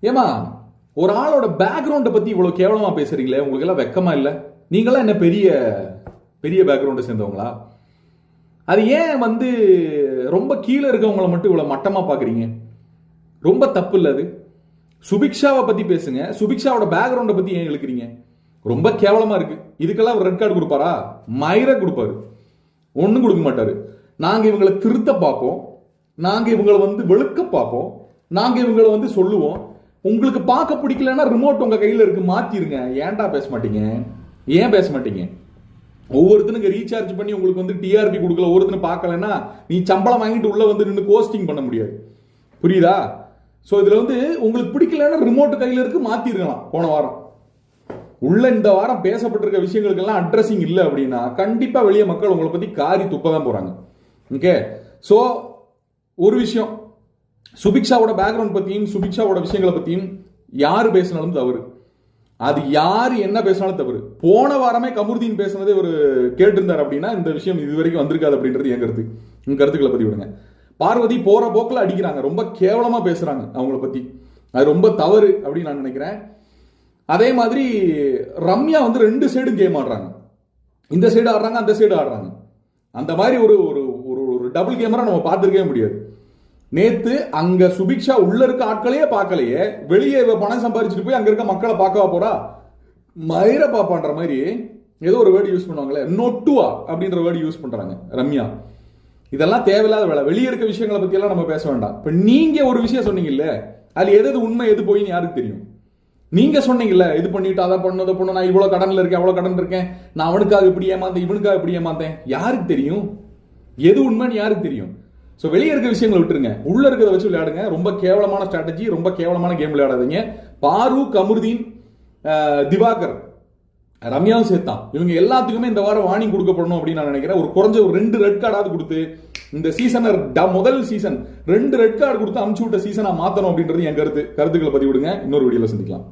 ஏமா ஒரு ஆளோட பேக்ரவுண்டை பத்தி இவ்வளவு கேவலமா பேசுறீங்களே, உங்களுக்கு எல்லாம் வெக்கமா இல்ல? நீங்களாம் என்ன பெரிய பெரிய பேக்ரவுண்டை சேர்ந்தவங்களா? அது ஏன் ரொம்ப கீழே இருக்கவங்களை மட்டும் இவ்வளவு மட்டமா பாக்குறீங்க? ரொம்ப தப்பு இல்ல அது. சுபிக்ஷாவை பத்தி பேசுங்க, சுபிக்ஷாவோட பேக்ரவுண்டை பத்தி ஏன் இழுக்கிறீங்க? ரொம்ப கேவலமா இருக்கு. இதுக்கெல்லாம் ரெட் கார்டு கொடுப்பாரா? மயிர கொடுப்பாரு, ஒன்னும் கொடுக்க மாட்டாரு. நாங்க இவங்களை திருத்த பார்ப்போம், நாங்க இவங்களை வெளுக்க பார்ப்போம், நாங்க இவங்களை சொல்லுவோம். உங்களுக்கு பார்க்க பிடிக்கலன்னா ரிமோட் உங்க கையில இருக்கு, மாத்திருங்க. ஏன்டா பேச மாட்டீங்க? ஏன் பேச மாட்டீங்க? ஒவ்வொருத்தனுக்கு ரீசார்ஜ் பண்ணி உங்களுக்கு டிஆர்பி கொடுக்கல, ஒருத்தனை பார்க்கலன்னா நீ சம்பளம் வாங்கிட்டு உள்ள நின்று கோஸ்டிங் பண்ண முடியாது. புரியுதா? ஸோ இதுல உங்களுக்கு பிடிக்கலன்னா ரிமோட் கையில இருக்கு, மாத்திருக்கலாம். போன வாரம் உள்ள இந்த வாரம் பேசப்பட்டிருக்க விஷயங்களுக்கெல்லாம் அட்ரஸிங் இல்லை அப்படின்னா கண்டிப்பா வெளியே மக்கள் உங்களை பத்தி காரி துப்பதான் போறாங்க. ஓகே, ஸோ ஒரு விஷயம், சுபிக்ஷாவோட பேக்ரவுண்ட் பத்தியும் சுபிக்ஷாவோட விஷயங்களை பத்தியும் யாரு பேசினாலும் தவறு. அது யாரு என்ன பேசினாலும் தவறு. போன வாரமே கமருதீன் பேசினதே ஒரு கேட்டிருந்தார் அப்படின்னா இந்த விஷயம் இது வரைக்கும் வந்திருக்காது அப்படின்றது என் கருத்து. உங்க கருத்துக்களை பத்தி விடுங்க. பார்வதி போற போக்கில் அடிக்கிறாங்க, ரொம்ப கேவலமா பேசுறாங்க அவங்கள பத்தி. அது ரொம்ப தவறு அப்படின்னு நான் நினைக்கிறேன். அதே மாதிரி ரம்யா ரெண்டு சைடும் கேம் ஆடுறாங்க. இந்த சைடு ஆடுறாங்க, அந்த சைடு ஆடுறாங்க. அந்த மாதிரி ஒரு ஒரு டபுள் கேமரா நம்ம பார்த்துருக்கவே முடியாது. நேத்து அங்க சுபிக்ஷா உள்ள இருக்க ஆட்களையே பார்க்கலையே, வெளியே பணம் சம்பாதிச்சுட்டு போய் அங்க இருக்க மக்களை பார்க்கவா போறா? மயிர பாப்பான்ற மாதிரி ஏதோ ஒரு வேர்டு யூஸ் பண்ணுவாங்களே, நொட்டுவா அப்படின்ற வேர்டு யூஸ் பண்றாங்க ரம்யா. இதெல்லாம் தேவையில்லாத வேலை. வெளியே இருக்க விஷயங்களை பத்தி எல்லாம் நம்ம பேச வேண்டாம். இப்ப நீங்க ஒரு விஷயம் சொன்னீங்கல்ல, அது எது உண்மை எது போயின்னு யாருக்கு தெரியும்? நீங்க சொன்னீங்கல்ல, இது பண்ணிட்டு அதை பண்ண நான் இவ்வளவு கடன்ல இருக்கேன், அவ்வளவு கடன் இருக்கேன், நான் அவனுக்காக இப்படி ஏமாந்தேன், இவனுக்காக இப்படி ஏமாந்தேன். யாருக்கு தெரியும் எது உண்மைன்னு? யாருக்கு தெரியும்? ஸோ வெளியே இருக்க விஷயங்களை விட்டுருங்க, உள்ள இருக்கிறத வச்சு விளையாடுங்க. ரொம்ப கேவலமான ஸ்ட்ராட்டஜி, ரொம்ப கேவலமான கேம் விளையாடாதீங்க. பாரு, கமருதீன், திவாகர், ரம்யாவும் சேர்த்தான், இவங்க எல்லாத்துக்குமே இந்த வாரம் வார்னிங் கொடுக்கப்படணும் அப்படின்னு நான் நினைக்கிறேன். ஒரு குறைஞ்ச ஒரு 2 ரெட் கார்டாவது கொடுத்து இந்த சீசனை முதல் சீசன் 2 ரெட் கார்டு கொடுத்து அமுச்சு விட்ட சீசனா மாத்தணும் அப்படின்றது என் கருத்துக்களை பதிவிடுங்க. இன்னொரு வீடியோல சந்திக்கலாம்.